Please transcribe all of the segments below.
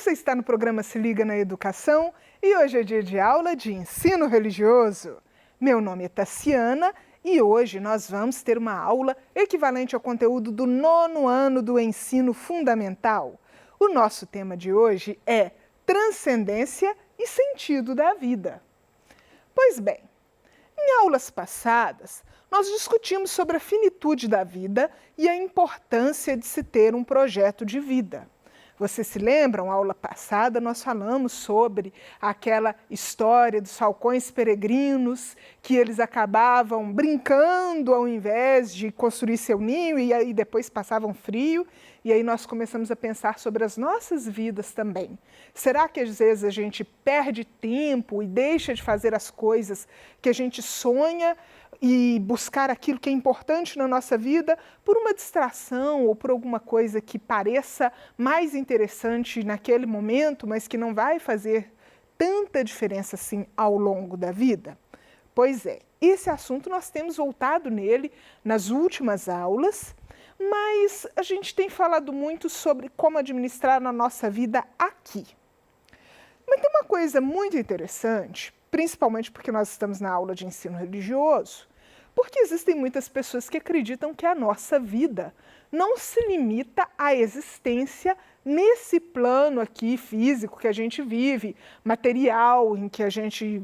Você está no programa Se Liga na Educação e hoje é dia de aula de ensino religioso. Meu nome é Tassiana e hoje nós vamos ter uma aula equivalente ao conteúdo do 9º ano do ensino fundamental. O nosso tema de hoje é transcendência e sentido da vida. Pois bem, em aulas passadas, nós discutimos sobre a finitude da vida e a importância de se ter um projeto de vida. Vocês se lembram, na aula passada nós falamos sobre aquela história dos falcões peregrinos, que eles acabavam brincando ao invés de construir seu ninho e aí depois passavam frio. E aí nós começamos a pensar sobre as nossas vidas também. Será que às vezes a gente perde tempo e deixa de fazer as coisas que a gente sonha e buscar aquilo que é importante na nossa vida por uma distração ou por alguma coisa que pareça mais interessante naquele momento, mas que não vai fazer tanta diferença assim ao longo da vida? Pois é, esse assunto nós temos voltado nele nas últimas aulas, mas a gente tem falado muito sobre como administrar na nossa vida aqui. Mas tem uma coisa muito interessante, principalmente porque nós estamos na aula de ensino religioso, porque existem muitas pessoas que acreditam que a nossa vida não se limita à existência nesse plano aqui físico que a gente vive, material, em que a gente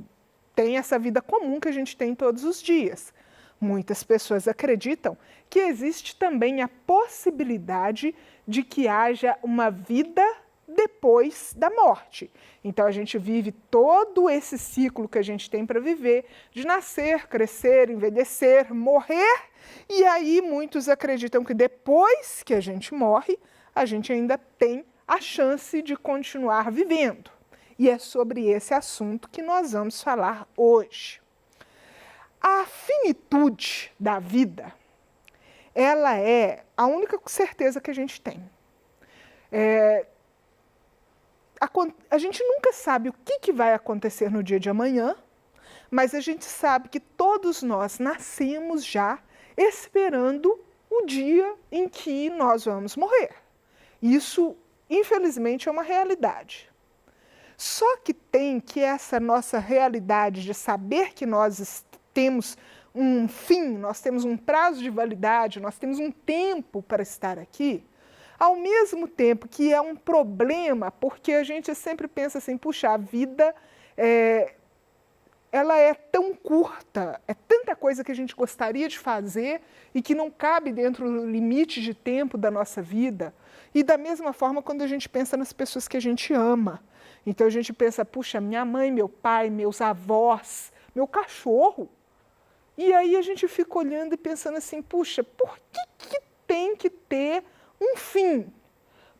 tem essa vida comum que a gente tem todos os dias. Muitas pessoas acreditam que existe também a possibilidade de que haja uma vida depois da morte. Então a gente vive todo esse ciclo que a gente tem para viver, de nascer, crescer, envelhecer, morrer, e aí muitos acreditam que depois que a gente morre, a gente ainda tem a chance de continuar vivendo. E é sobre esse assunto que nós vamos falar hoje. A finitude da vida, ela é a única certeza que a gente tem. A gente nunca sabe o que vai acontecer no dia de amanhã, mas a gente sabe que todos nós nascemos já esperando o dia em que nós vamos morrer. Isso, infelizmente, é uma realidade. Só que tem que essa nossa realidade de saber que nós temos um fim, nós temos um prazo de validade, nós temos um tempo para estar aqui, ao mesmo tempo que é um problema, porque a gente sempre pensa assim, puxa, a vida ela é tão curta, é tanta coisa que a gente gostaria de fazer e que não cabe dentro do limite de tempo da nossa vida. E da mesma forma quando a gente pensa nas pessoas que a gente ama. Então a gente pensa, puxa, minha mãe, meu pai, meus avós, meu cachorro. E aí a gente fica olhando e pensando assim, puxa, por que tem que ter um fim?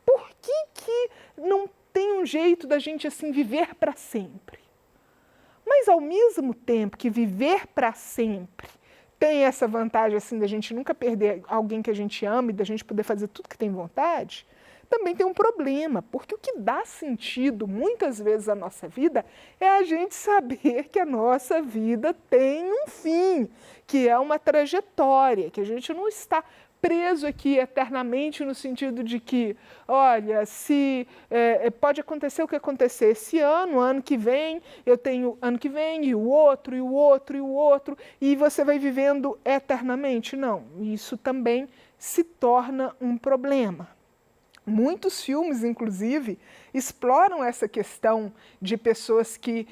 Por que não tem um jeito da gente assim viver para sempre? Mas ao mesmo tempo que viver para sempre tem essa vantagem assim da gente nunca perder alguém que a gente ama e da gente poder fazer tudo que tem vontade, também tem um problema, porque o que dá sentido muitas vezes à nossa vida é a gente saber que a nossa vida tem um fim, que é uma trajetória, que a gente não está preso aqui eternamente no sentido de que, olha, se pode acontecer o que acontecer esse ano, ano que vem, eu tenho ano que vem, e o outro, e o outro, e o outro, e você vai vivendo eternamente. Não, isso também se torna um problema. Muitos filmes, inclusive, exploram essa questão de pessoas que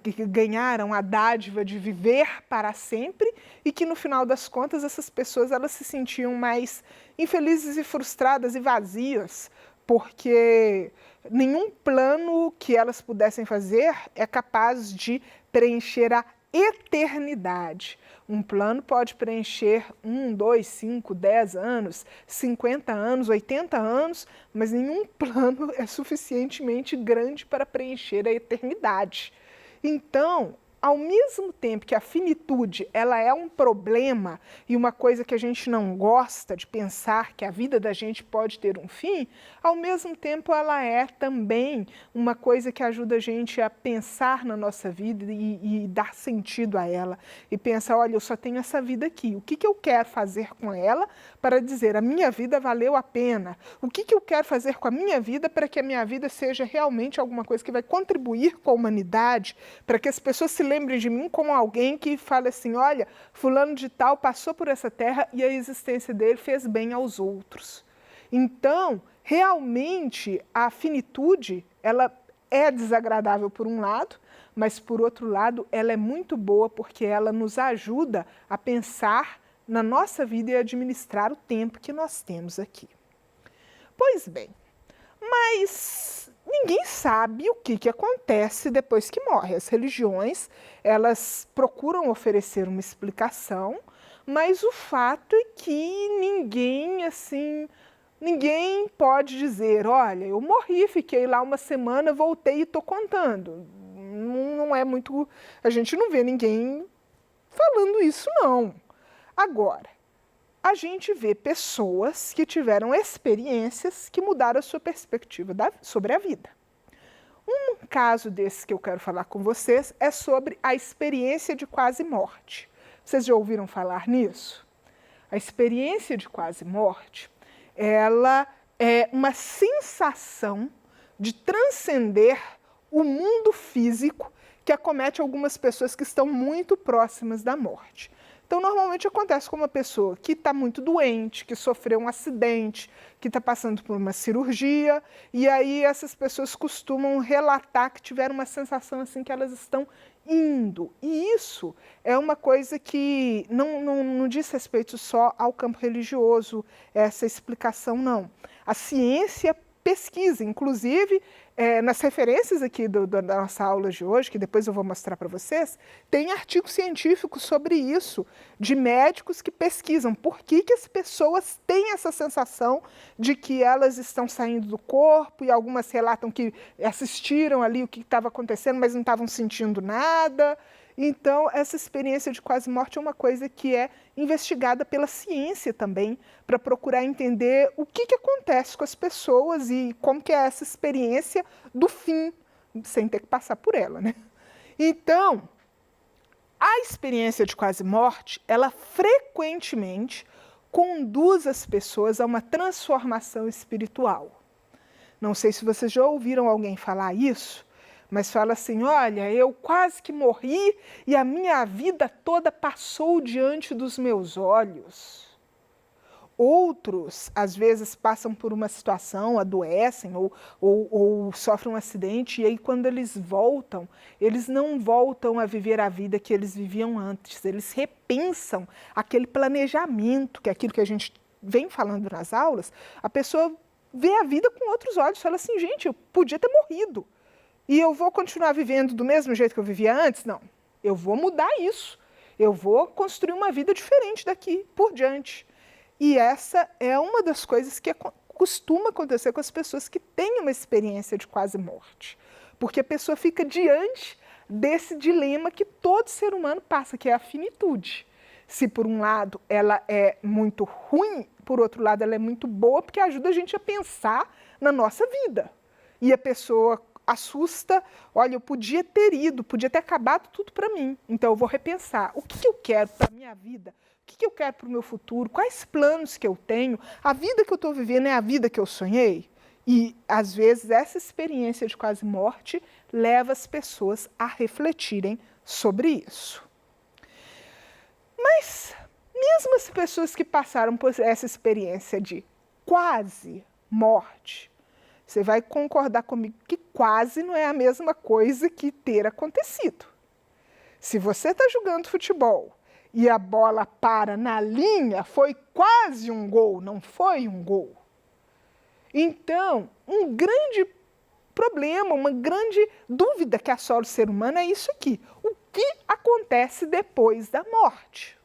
que ganharam a dádiva de viver para sempre e que, no final das contas, essas pessoas elas se sentiam mais infelizes e frustradas e vazias, porque nenhum plano que elas pudessem fazer é capaz de preencher a eternidade. Um plano pode preencher 1, 2, 5, 10 anos, 50 anos, 80 anos, mas nenhum plano é suficientemente grande para preencher a eternidade. Então, ao mesmo tempo que a finitude ela é um problema e uma coisa que a gente não gosta de pensar que a vida da gente pode ter um fim, ao mesmo tempo ela é também uma coisa que ajuda a gente a pensar na nossa vida e dar sentido a ela. E pensar, olha, eu só tenho essa vida aqui, o que eu quero fazer com ela para dizer a minha vida valeu a pena? O que eu quero fazer com a minha vida para que a minha vida seja realmente alguma coisa que vai contribuir com a humanidade, para que as pessoas se lembrem de mim como alguém que fala assim, olha, fulano de tal passou por essa terra e a existência dele fez bem aos outros. Então, realmente, a finitude, ela é desagradável por um lado, mas por outro lado, ela é muito boa porque ela nos ajuda a pensar na nossa vida e administrar o tempo que nós temos aqui. Pois bem, mas ninguém sabe o que acontece depois que morre. As religiões, elas procuram oferecer uma explicação, mas o fato é que ninguém pode dizer, olha, eu morri, fiquei lá uma semana, voltei e estou contando. Não é muito, a gente não vê ninguém falando isso não. Agora, a gente vê pessoas que tiveram experiências que mudaram a sua perspectiva sobre a vida. Um caso desse que eu quero falar com vocês é sobre a experiência de quase morte. Vocês já ouviram falar nisso? A experiência de quase morte, ela é uma sensação de transcender o mundo físico que acomete algumas pessoas que estão muito próximas da morte. Então, normalmente acontece com uma pessoa que está muito doente, que sofreu um acidente, que está passando por uma cirurgia, e aí essas pessoas costumam relatar que tiveram uma sensação assim que elas estão indo. E isso é uma coisa que não diz respeito só ao campo religioso, essa explicação não. A ciência pesquisa, inclusive, nas referências aqui da nossa aula de hoje, que depois eu vou mostrar para vocês, tem artigos científicos sobre isso, de médicos que pesquisam por que as pessoas têm essa sensação de que elas estão saindo do corpo, e algumas relatam que assistiram ali o que estava acontecendo, mas não estavam sentindo nada. Então, essa experiência de quase morte é uma coisa que é investigada pela ciência também, para procurar entender o que acontece com as pessoas e como que é essa experiência do fim, sem ter que passar por ela, né? Então, a experiência de quase morte, ela frequentemente conduz as pessoas a uma transformação espiritual. Não sei se vocês já ouviram alguém falar isso, mas fala assim, olha, eu quase que morri e a minha vida toda passou diante dos meus olhos. Outros, às vezes, passam por uma situação, adoecem ou sofrem um acidente, e aí quando eles voltam, eles não voltam a viver a vida que eles viviam antes, eles repensam aquele planejamento, que é aquilo que a gente vem falando nas aulas, a pessoa vê a vida com outros olhos, fala assim, gente, eu podia ter morrido. E eu vou continuar vivendo do mesmo jeito que eu vivia antes? Não, eu vou mudar isso. Eu vou construir uma vida diferente daqui por diante. E essa é uma das coisas que costuma acontecer com as pessoas que têm uma experiência de quase morte. Porque a pessoa fica diante desse dilema que todo ser humano passa, que é a finitude. Se por um lado ela é muito ruim, por outro lado ela é muito boa, porque ajuda a gente a pensar na nossa vida. E a pessoa assusta, olha, eu podia ter ido, podia ter acabado tudo para mim. Então eu vou repensar, o que eu quero para a minha vida? O que eu quero para o meu futuro? Quais planos que eu tenho? A vida que eu estou vivendo é a vida que eu sonhei? E, às vezes, essa experiência de quase morte leva as pessoas a refletirem sobre isso. Mas, mesmo as pessoas que passaram por essa experiência de quase morte, você vai concordar comigo que quase não é a mesma coisa que ter acontecido. Se você está jogando futebol e a bola para na linha, foi quase um gol, não foi um gol. Então, um grande problema, uma grande dúvida que assola o ser humano é isso aqui. O que acontece depois da morte?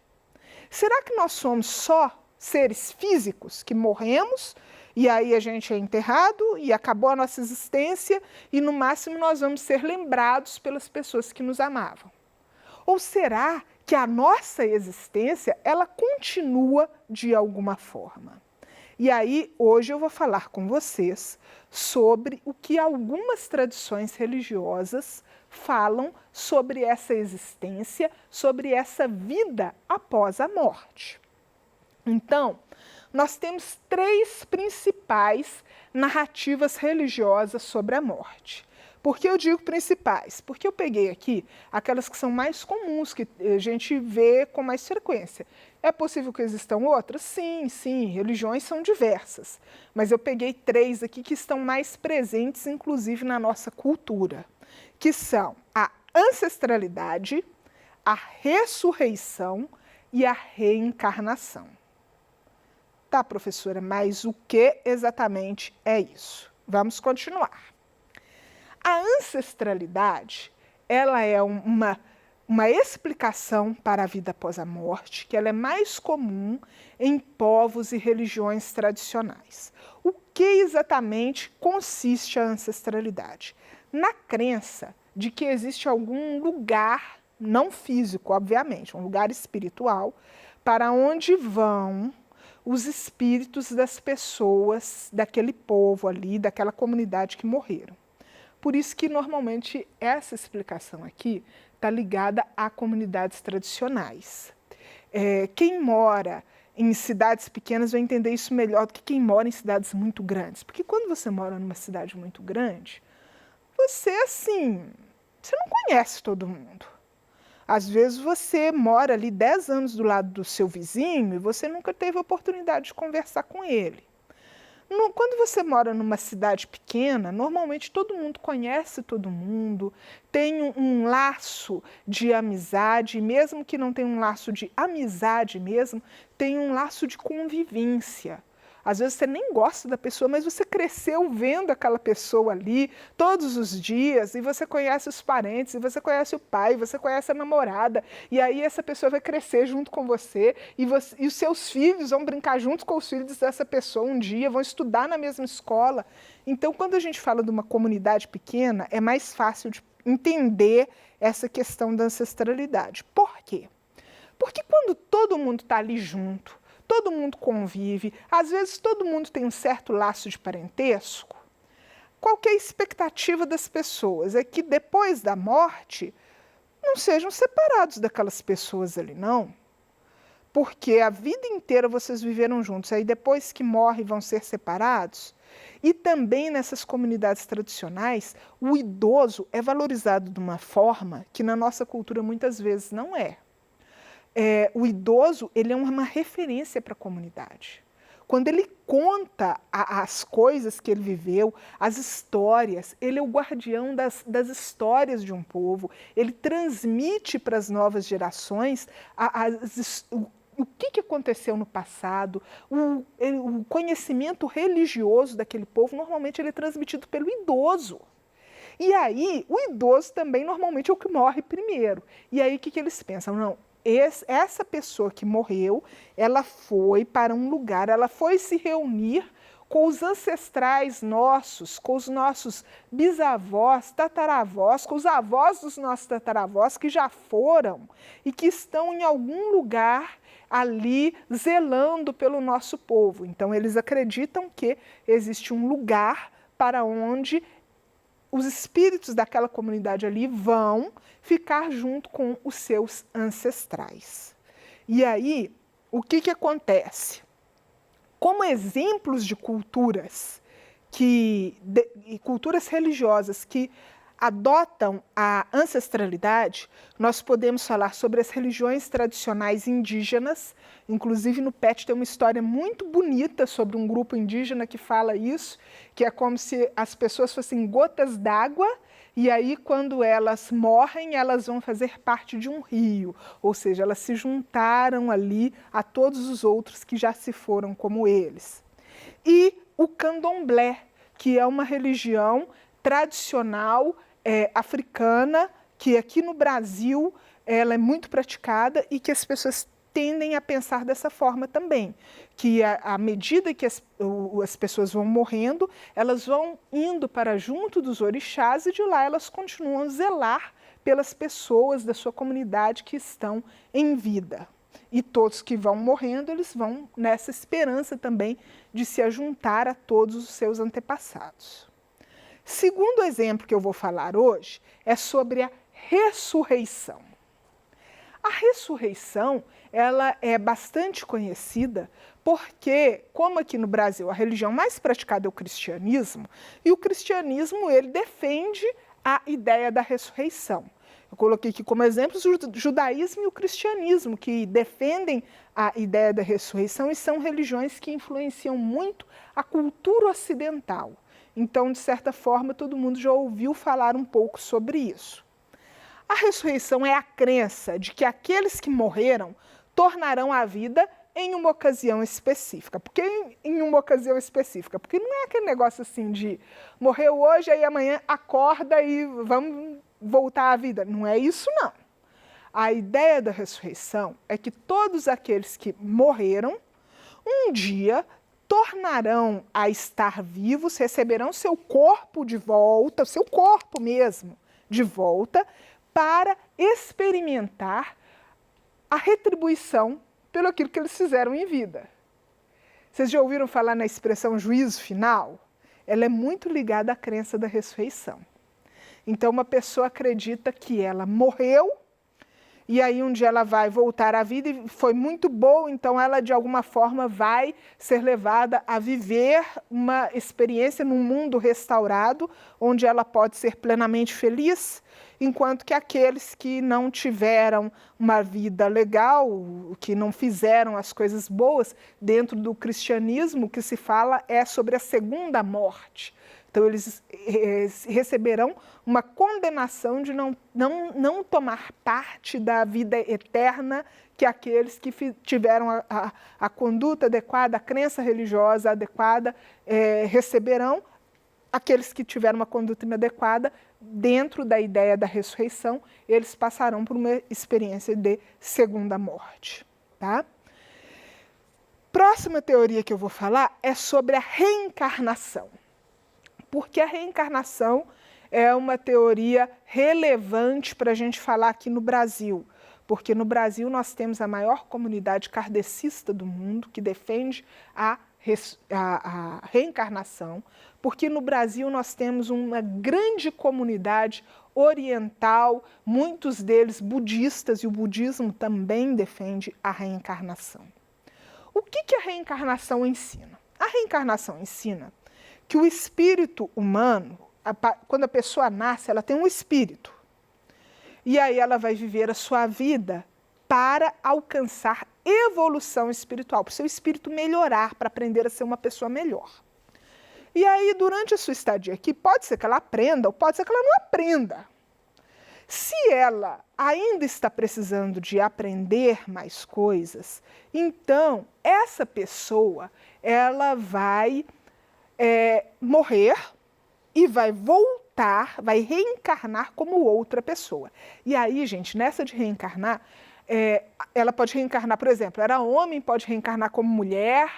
Será que nós somos só seres físicos que morremos e aí a gente é enterrado e acabou a nossa existência e no máximo nós vamos ser lembrados pelas pessoas que nos amavam? Ou será que a nossa existência, ela continua de alguma forma? E aí, hoje eu vou falar com vocês sobre o que algumas tradições religiosas falam sobre essa existência, sobre essa vida após a morte. Então, nós temos 3 principais narrativas religiosas sobre a morte. Por que eu digo principais? Porque eu peguei aqui aquelas que são mais comuns, que a gente vê com mais frequência. É possível que existam outras? Sim, sim, religiões são diversas. Mas eu peguei 3 aqui que estão mais presentes, inclusive na nossa cultura, que são a ancestralidade, a ressurreição e a reencarnação. Tá, professora, mas o que exatamente é isso? Vamos continuar. A ancestralidade, ela é uma explicação para a vida após a morte, que ela é mais comum em povos e religiões tradicionais. O que exatamente consiste a ancestralidade? Na crença de que existe algum lugar, não físico, obviamente, um lugar espiritual, para onde vão os espíritos das pessoas, daquele povo ali, daquela comunidade que morreram. Por isso que, normalmente, essa explicação aqui está ligada a comunidades tradicionais. Quem mora em cidades pequenas vai entender isso melhor do que quem mora em cidades muito grandes. Porque quando você mora numa cidade muito grande, você, assim, você não conhece todo mundo. Às vezes você mora ali 10 anos do lado do seu vizinho e você nunca teve a oportunidade de conversar com ele. Quando você mora numa cidade pequena, normalmente todo mundo conhece todo mundo, tem um laço de amizade, mesmo que não tenha um laço de amizade mesmo, tem um laço de convivência. Às vezes você nem gosta da pessoa, mas você cresceu vendo aquela pessoa ali todos os dias, e você conhece os parentes, e você conhece o pai, e você conhece a namorada, e aí essa pessoa vai crescer junto com você, e os seus filhos vão brincar junto com os filhos dessa pessoa um dia, vão estudar na mesma escola. Então, quando a gente fala de uma comunidade pequena, é mais fácil de entender essa questão da ancestralidade. Por quê? Porque quando todo mundo está ali junto, todo mundo convive, às vezes todo mundo tem um certo laço de parentesco, qual que é a expectativa das pessoas? É que depois da morte não sejam separados daquelas pessoas ali, não. Porque a vida inteira vocês viveram juntos, aí depois que morrem vão ser separados. E também nessas comunidades tradicionais, o idoso é valorizado de uma forma que na nossa cultura muitas vezes não é. O idoso, ele é uma referência para a comunidade. Quando ele conta as coisas que ele viveu, as histórias, ele é o guardião das histórias de um povo, ele transmite para as novas gerações o que aconteceu no passado, o conhecimento religioso daquele povo, normalmente ele é transmitido pelo idoso. E aí, o idoso também normalmente é o que morre primeiro. E aí, o que eles pensam? Não, essa pessoa que morreu, ela foi para um lugar, ela foi se reunir com os ancestrais nossos, com os nossos bisavós, tataravós, com os avós dos nossos tataravós que já foram e que estão em algum lugar ali zelando pelo nosso povo. Então, eles acreditam que existe um lugar para onde os espíritos daquela comunidade ali vão ficar junto com os seus ancestrais. E aí, o que acontece? Como exemplos de culturas culturas religiosas que adotam a ancestralidade, nós podemos falar sobre as religiões tradicionais indígenas. Inclusive no PET tem uma história muito bonita sobre um grupo indígena que fala isso, que é como se as pessoas fossem gotas d'água, e aí quando elas morrem, elas vão fazer parte de um rio, ou seja, elas se juntaram ali a todos os outros que já se foram como eles. E o candomblé, que é uma religião tradicional africana, que aqui no Brasil ela é muito praticada e que as pessoas tendem a pensar dessa forma também, que à medida que as pessoas vão morrendo, elas vão indo para junto dos orixás e de lá elas continuam a zelar pelas pessoas da sua comunidade que estão em vida. E todos que vão morrendo, eles vão nessa esperança também de se ajuntar a todos os seus antepassados. Segundo exemplo que eu vou falar hoje é sobre a ressurreição. A ressurreição, ela é bastante conhecida porque, como aqui no Brasil a religião mais praticada é o cristianismo, e o cristianismo ele defende a ideia da ressurreição. Eu coloquei aqui como exemplo o judaísmo e o cristianismo, que defendem a ideia da ressurreição e são religiões que influenciam muito a cultura ocidental. Então, de certa forma, todo mundo já ouviu falar um pouco sobre isso. A ressurreição é a crença de que aqueles que morreram tornarão a vida em uma ocasião específica. Por que em uma ocasião específica? Porque não é aquele negócio assim de morreu hoje, aí amanhã acorda e vamos voltar à vida. Não é isso, não. A ideia da ressurreição é que todos aqueles que morreram, um dia tornarão a estar vivos, receberão seu corpo de volta, seu corpo mesmo de volta, para experimentar a retribuição pelo aquilo que eles fizeram em vida. Vocês já ouviram falar na expressão juízo final? Ela é muito ligada à crença da ressurreição. Então, uma pessoa acredita que ela morreu, e aí um dia ela vai voltar à vida e foi muito boa, então ela de alguma forma vai ser levada a viver uma experiência num mundo restaurado, onde ela pode ser plenamente feliz, enquanto que aqueles que não tiveram uma vida legal, que não fizeram as coisas boas, dentro do cristianismo, o que se fala é sobre a segunda morte. Então, eles receberão uma condenação de não tomar parte da vida eterna que aqueles que tiveram a conduta adequada, a crença religiosa adequada, receberão. Aqueles que tiveram uma conduta inadequada, dentro da ideia da ressurreição, eles passarão por uma experiência de segunda morte. Tá? Próxima teoria que eu vou falar é sobre a reencarnação. Porque a reencarnação é uma teoria relevante para a gente falar aqui no Brasil. Porque no Brasil nós temos a maior comunidade kardecista do mundo, que defende a reencarnação, porque no Brasil nós temos uma grande comunidade oriental, muitos deles budistas, e o budismo também defende a reencarnação. O que a reencarnação ensina? A reencarnação ensina que o espírito humano, quando a pessoa nasce, ela tem um espírito. E aí ela vai viver a sua vida para alcançar evolução espiritual, para o seu espírito melhorar, para aprender a ser uma pessoa melhor. E aí, durante a sua estadia aqui, pode ser que ela aprenda ou pode ser que ela não aprenda. Se ela ainda está precisando de aprender mais coisas, então essa pessoa ela vai morrer e vai voltar, vai reencarnar como outra pessoa. E aí, gente, nessa de reencarnar, ela pode reencarnar, por exemplo, era homem, pode reencarnar como mulher,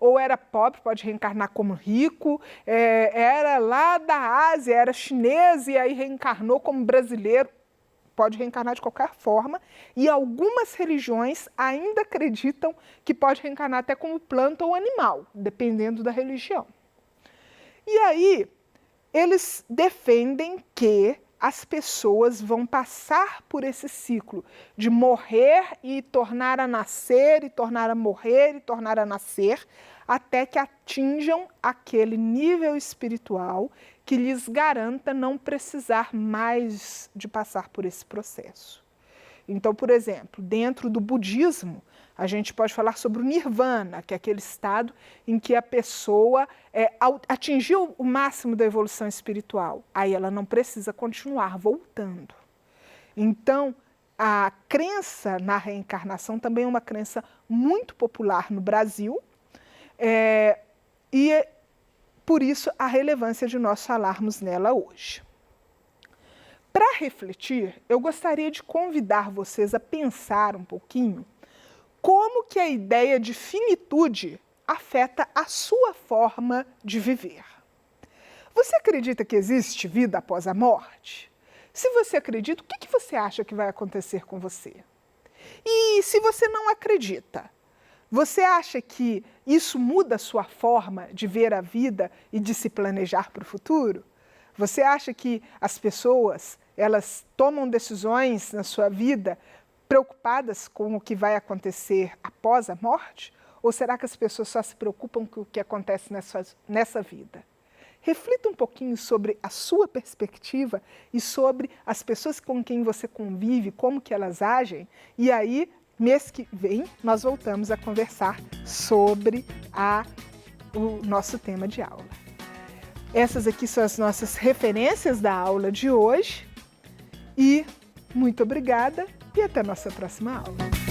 ou era pobre, pode reencarnar como rico, era lá da Ásia, era chinês e aí reencarnou como brasileiro, pode reencarnar de qualquer forma, e algumas religiões ainda acreditam que pode reencarnar até como planta ou animal, dependendo da religião. E aí, eles defendem que as pessoas vão passar por esse ciclo de morrer e tornar a nascer, e tornar a morrer e tornar a nascer, até que atinjam aquele nível espiritual que lhes garanta não precisar mais de passar por esse processo. Então, por exemplo, dentro do budismo, a gente pode falar sobre o nirvana, que é aquele estado em que a pessoa atingiu o máximo da evolução espiritual. Aí ela não precisa continuar voltando. Então, a crença na reencarnação também é uma crença muito popular no Brasil, e por isso a relevância de nós falarmos nela hoje. Para refletir, eu gostaria de convidar vocês a pensar um pouquinho como que a ideia de finitude afeta a sua forma de viver. Você acredita que existe vida após a morte? Se você acredita, o que você acha que vai acontecer com você? E se você não acredita, você acha que isso muda a sua forma de ver a vida e de se planejar para o futuro? Você acha que as pessoas, elas tomam decisões na sua vida preocupadas com o que vai acontecer após a morte? Ou será que as pessoas só se preocupam com o que acontece nessa vida? Reflita um pouquinho sobre a sua perspectiva e sobre as pessoas com quem você convive, como que elas agem, e aí, mês que vem, nós voltamos a conversar sobre o nosso tema de aula. Essas aqui são as nossas referências da aula de hoje e muito obrigada e até a nossa próxima aula.